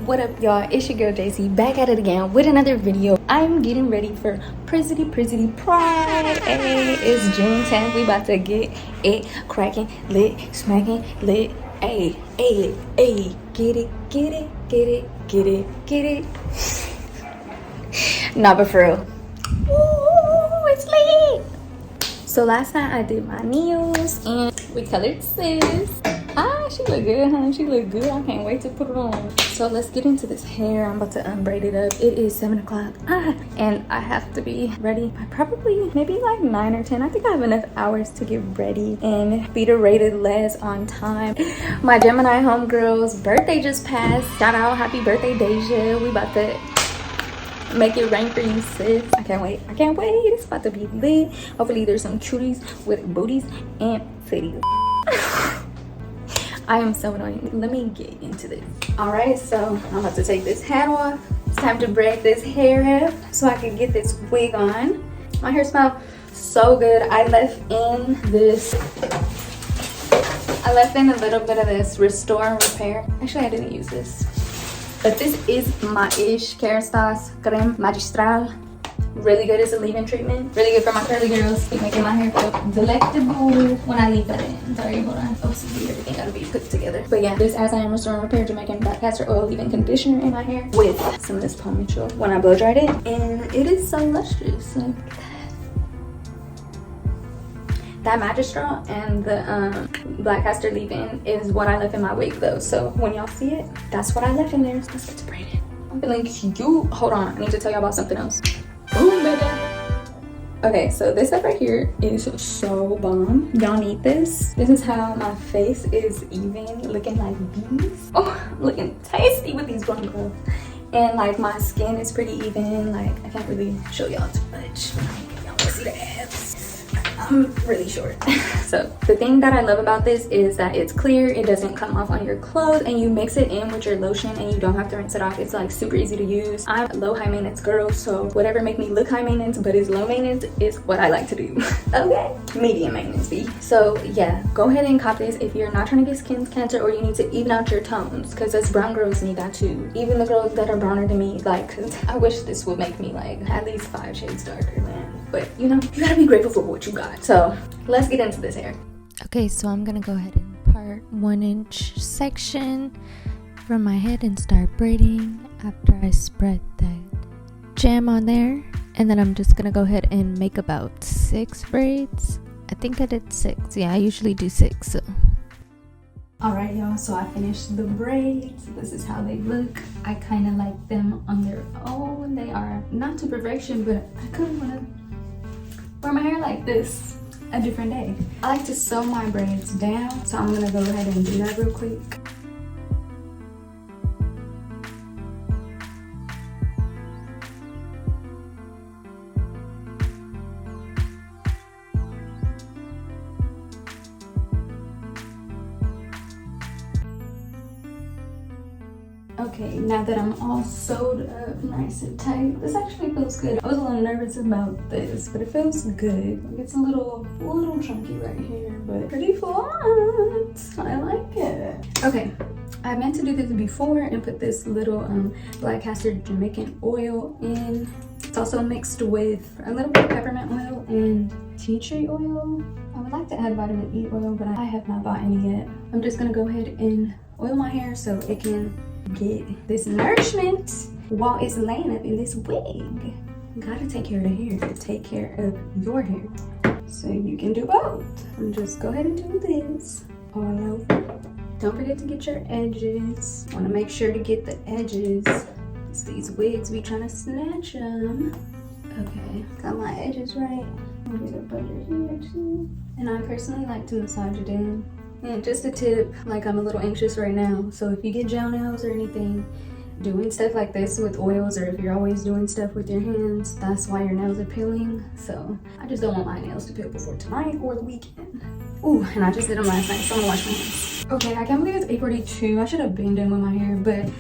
What up, y'all? It's your girl JC back at it again with another video. I'm getting ready for Prizzity Pride. Hey, it's June 10th. We about to get it cracking, lit, smacking, lit. Hey, hey, hey, get it. Nah, but for real. Ooh, it's lit. So last night I did my nails and we colored sis. She look good, huh? She look good. I can't wait to put it on. So let's get into this hair. I'm about to unbraid it up. It is 7 o'clock. And I have to be ready by probably maybe like 9 or 10. I think I have enough hours to get ready and be the rated Les on time. My Gemini homegirl's birthday just passed. Shout out, happy birthday, Deja. We about to make it rain for you, sis. I can't wait. It's about to be lit. Hopefully there's some cuties with booties and titties. I am so annoying. Let me get into this. All right, so I'm about to take this hat off. It's time to braid this hair up so I can get this wig on. My hair smells so good. I left in a little bit of this Restore and Repair. Actually, I didn't use this. But this is my Kerastase Creme Magistral. Really good. It's a leave-in treatment. Really good for my curly girls. Keep making my hair feel delectable when I leave that in. Sorry, hold on. OCD, everything gotta be put together. But yeah, this As I Am Restore and Repair Jamaican Black Castor Oil leave-in conditioner in my hair with some of this Palm Mitchell when I blow dried it. And it is so lustrous. Like that Magistral and the Black Castor leave-in is what I left in my wig though. So when y'all see it, that's what I left in there. So let's get to braiding. I'm feeling cute. Hold on, I need to tell y'all about something else. Boom, baby. Okay, so this stuff right here is so bomb. Y'all need this. This is how my face is even looking like bees. Oh, I'm looking tasty with these bone gloves. And like my skin is pretty even. Like I can't really show y'all too much. Y'all wanna see the abs. I'm really short. So the thing that I love about this is that it's clear, it doesn't come off on your clothes, and you mix it in with your lotion and you don't have to rinse it off. It's like super easy to use. I'm a low high maintenance girl, so whatever make me look high maintenance but is low maintenance is what I like to do. Okay, medium maintenance B. So yeah, go ahead and cop this if you're not trying to get skin cancer or you need to even out your tones, because us brown girls need that too. Even the girls that are browner than me, like I wish this would make me like at least 5 shades darker, man. But you know, you gotta be grateful for what you got. So let's get into this hair. Okay, so I'm gonna go ahead and part 1-inch section from my head and start braiding after I spread that jam on there. And then I'm just gonna go ahead and make about 6 braids. I think I did 6. Yeah, I usually do 6. So alright y'all, so I finished the braids. This is how they look. I kind of like them on their own. They are not to perfection, but I kind of want to wear my hair like this a different day. I like to sew my braids down, so I'm gonna go ahead and do that real quick. Okay, now that I'm all sewed up nice and tight, this actually feels good. I was a little nervous about this, but it feels good. It's a little chunky right here, but pretty flat. I like it. Okay, I meant to do this before and put this little Black Castor Jamaican oil in. It's also mixed with a little bit of peppermint oil and tea tree oil. I would like to add vitamin E oil, but I have not bought any yet. I'm just gonna go ahead and oil my hair so it can get this nourishment while it's laying up in this wig. You gotta take care of the hair to take care of your hair, so you can do both. And just go ahead and do this all over. Don't forget to get your edges. Want to make sure to get the edges. It's these wigs be trying to snatch them. Okay, got my edges right. I'll get up under here too. And I personally like to massage it in. And just a tip, like I'm a little anxious right now, so if you get gel nails or anything, doing stuff like this with oils, or if you're always doing stuff with your hands, that's why your nails are peeling. So I just don't want my nails to peel before tonight or the weekend. Ooh, and I just did them last night, so I'm gonna wash my hands. Okay, I can't believe it's 8:42. I should have been done with my hair, but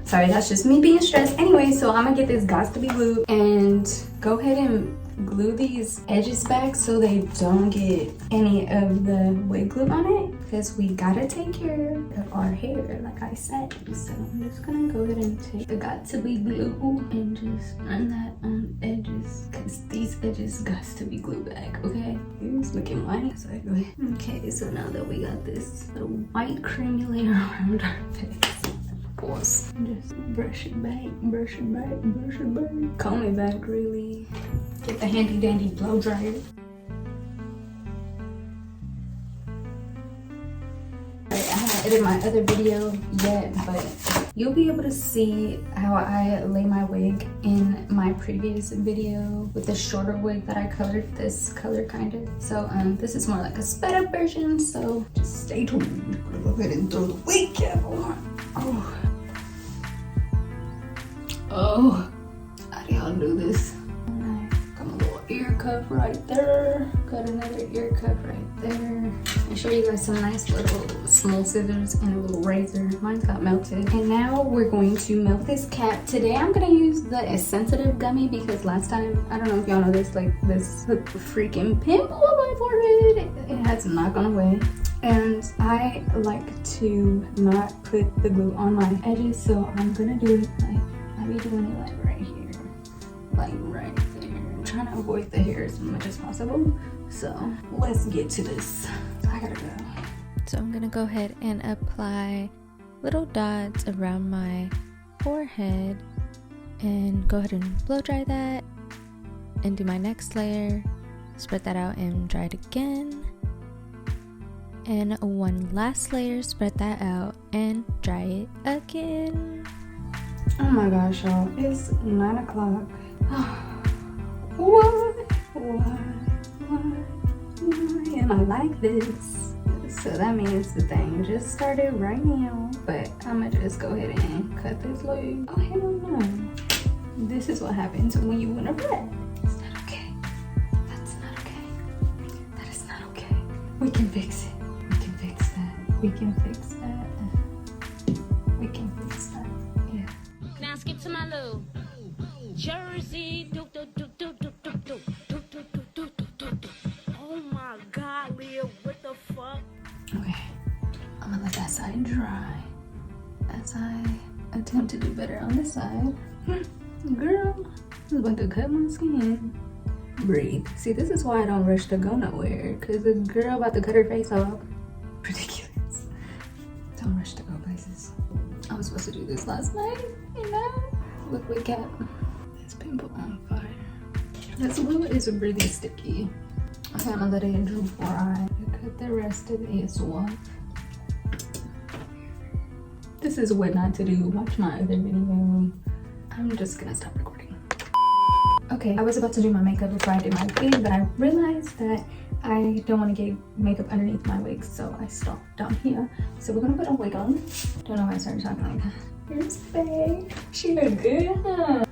sorry, that's just me being stressed. Anyway, so I'm gonna get this Gots to Be Glued and go ahead and glue these edges back so they don't get any of the wig glue on it. because we gotta take care of our hair, like I said. So I'm just gonna go ahead and take the got to be glue and just run that on the edges, because these edges got to be glued back. Okay, here's looking white. Exactly. Okay, so now that we got this little white creamy layer around our face, pause. Just brush it back, brush it back, brush it back. Comb it back, really. Get the handy dandy blow dryer. I haven't edited my other video yet, but you'll be able to see how I lay my wig in my previous video with the shorter wig that I colored this color kind of. So this is more like a sped up version, so just stay tuned. Go ahead and throw the wig cap on. Oh, how do y'all do this? Got my little ear cuff right there. Got another ear cuff right there. I'll show you guys some nice little small scissors and a little razor. Mine's got melted. And now we're going to melt this cap. Today I'm gonna use the sensitive gummy because last time, I don't know if y'all know this, like this freaking pimple on my forehead, it has not gone away. And I like to not put the glue on my edges, so I'm gonna do it like, I'll be doing it like right here, like right there. I'm trying to avoid the hair as much as possible. So let's get to this. I gotta go. So I'm gonna go ahead and apply little dots around my forehead and go ahead and blow dry that and do my next layer, spread that out and dry it again. And one last layer, spread that out and dry it again. Oh my gosh, y'all, it's 9 o'clock. Why am I like this? So that means the thing just started right now, but I'm gonna just go ahead and cut this leg. Oh, hell no. This is what happens when you win a bet. It's not okay. That's not okay. That is not okay. We can fix it. We can fix that. We can fix that. We can fix that. Yeah. Now skip to my little Jersey. Do, do, do, do, do, do, do, do, do, do, do, do, do. Oh my God, Leah, what the fuck? Okay, I'm gonna let that side dry as I attempt to do better on this side. Girl, this is about to cut my skin. Breathe. See, this is why I don't rush to go nowhere, because the girl about to cut her face off. Ridiculous. Don't rush to go places. I was supposed to do this last night, you know? Look, we got this pimple on fire. This glue is really sticky. Okay, I'm gonna let it dry before I cut the rest of it as well. This is what not to do. Watch my other video. I'm just gonna stop recording. Okay, I was about to do my makeup before I did my wig, but I realized that I don't want to get makeup underneath my wig, so I stopped down here. So we're gonna put a wig on. Don't know why I started talking like that. Here's Faye. She look good, huh?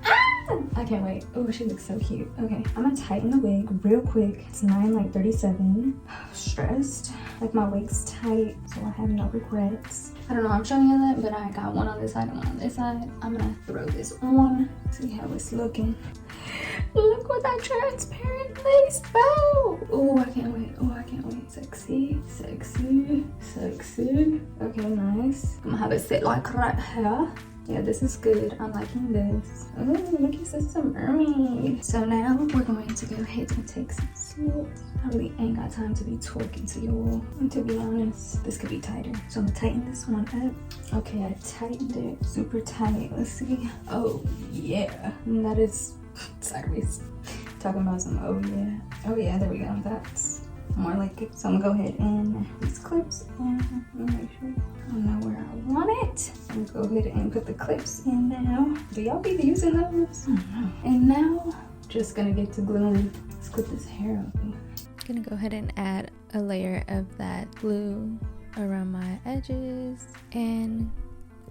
I can't wait. Oh, she looks so cute. Okay, I'm gonna tighten the wig real quick. It's 9:37. Stressed. Like my wig's tight, so I have no regrets. I don't know, I'm showing you that, but I got one on this side and one on this side. I'm gonna throw this on, see how it's looking. Look what that transparent lace bow. Oh, I can't wait. Oh, I can't wait. Sexy, sexy, sexy. Okay, nice. I'm gonna have it sit like right here. Yeah, this is good. I'm liking this. Oh, look, it says some mermaid. So now we're going to go ahead and take some slips. I really ain't got time to be talking to y'all. And to be honest, this could be tighter. So I'm gonna tighten this one up. Okay, I tightened it super tight. Let's see. Oh, yeah. And that is sideways. Talking about some, oh yeah. Oh yeah, there we go. That's more like it. So I'm gonna go ahead and these clips and make sure I know where I want it. I'm gonna go ahead and put the clips in now. Do y'all be using those? I don't know. And now, just gonna get to gluing. Let's clip this hair up. I'm gonna go ahead and add a layer of that glue around my edges, and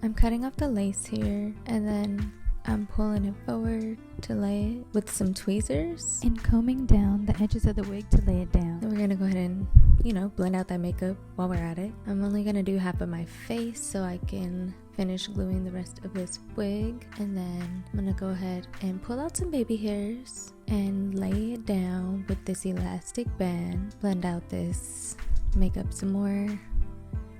I'm cutting off the lace here, and then I'm pulling it forward to lay it with some tweezers and combing down the edges of the wig to lay it down. Then we're gonna go ahead and, you know, blend out that makeup while we're at it. I'm only gonna do half of my face so I can finish gluing the rest of this wig, and then I'm gonna go ahead and pull out some baby hairs and lay it down with this elastic band. Blend out this makeup some more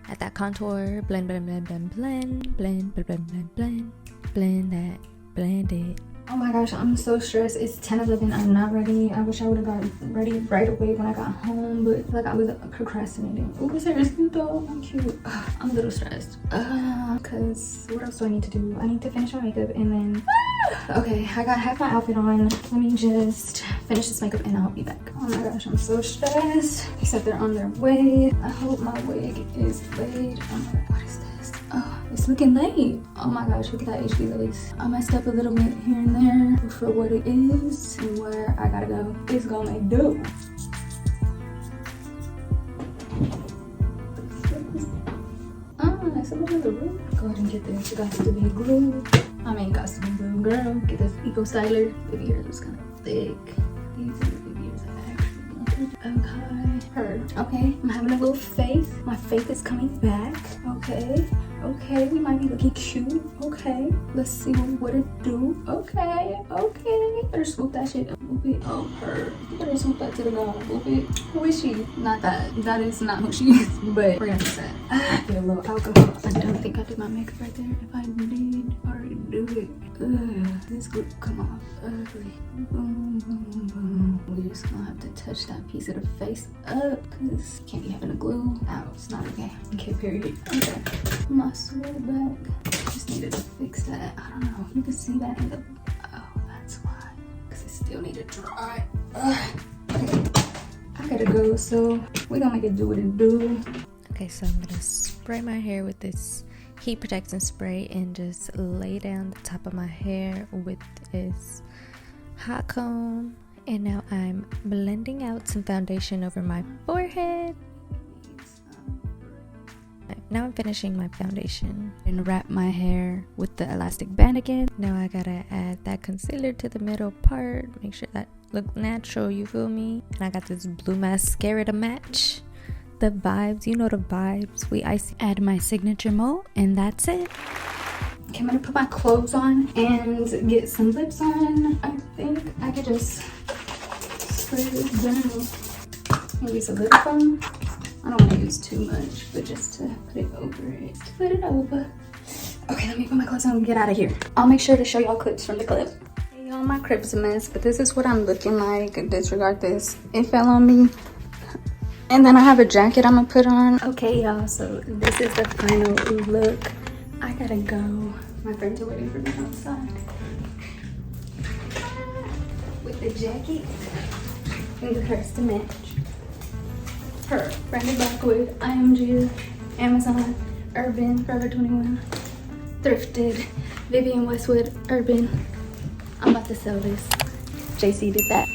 Add that contour. Blend, blend, blend, blend, blend, blend, blend, blend, blend, blend, blend that, blend it. Oh my gosh, I'm so stressed. It's 10:11. I'm not ready. I wish I would have gotten ready right away when I got home, but like I was procrastinating. Oh, his hair is cute though. I'm cute. I'm a little stressed. Cause what else do I need to do? I need to finish my makeup and then okay, I got half my outfit on. Let me just finish this makeup and I'll be back. Oh my gosh, I'm so stressed. Except they're on their way. I hope my wig is laid. Oh my god, what is this? Oh, it's looking late. Oh my gosh, look at that HB lace. I messed up a little bit here and there for what it is and where I gotta go. It's gonna make do. Nice. Look at the room. Go ahead and get this. It got to be glue. I mean, got to be glue, girl. Get this eco styler. Baby hairs was kind of thick. These are the baby hairs I actually wanted. Okay. Her. Okay. I'm having a little face. My faith is coming back. Okay. Okay, we might be looking cute. Okay, let's see what it do. Okay, okay. Better swoop that shit a little bit. Oh, her. Better swoop that to the ground a little bit. Who is she? Not that. That is not who she is. But we're gonna fix that. Get a little alcohol. I don't think I did my makeup right there. If I did, I already do it. This glue come off ugly. Boom, boom, boom. We're just gonna have to touch that piece of the face up because can't be having a glue. Ow, it's not okay. Okay, period. Okay. My swole back. Just needed to fix that. I don't know. You can see that in the. Oh, that's why. Because it still need to dry. Okay. I gotta go, so we're gonna make it do what it do. Okay, so I'm gonna spray my hair with this heat protectant spray and just lay down the top of my hair with this hot comb. And now I'm blending out some foundation over my forehead. Now I'm finishing my foundation and wrap my hair with the elastic band again. Now I gotta add that concealer to the middle part. Make sure that looks natural, you feel me? And I got this blue mascara to match the vibes. You know the vibes. We icy. Add my signature mole and that's it. Okay, I'm gonna put my clothes on and get some lips on. I think I could just spray this down. Maybe some lip balm. I don't want to use too much, but just to put it over it. Just put it over. Okay, let me put my clothes on and get out of here. I'll make sure to show y'all clips from the clip. Hey y'all, my crib's a mess, but this is what I'm looking like. Disregard this. It fell on me. And then I have a jacket I'm gonna put on. Okay, y'all, so this is the final look. I gotta go. My friends are waiting for me outside. With the jacket and the purse to match. Her, Branded Blackwood, IMG, Amazon, Urban, Forever 21, Thrifted, Vivian Westwood, Urban. I'm about to sell this. JC did that.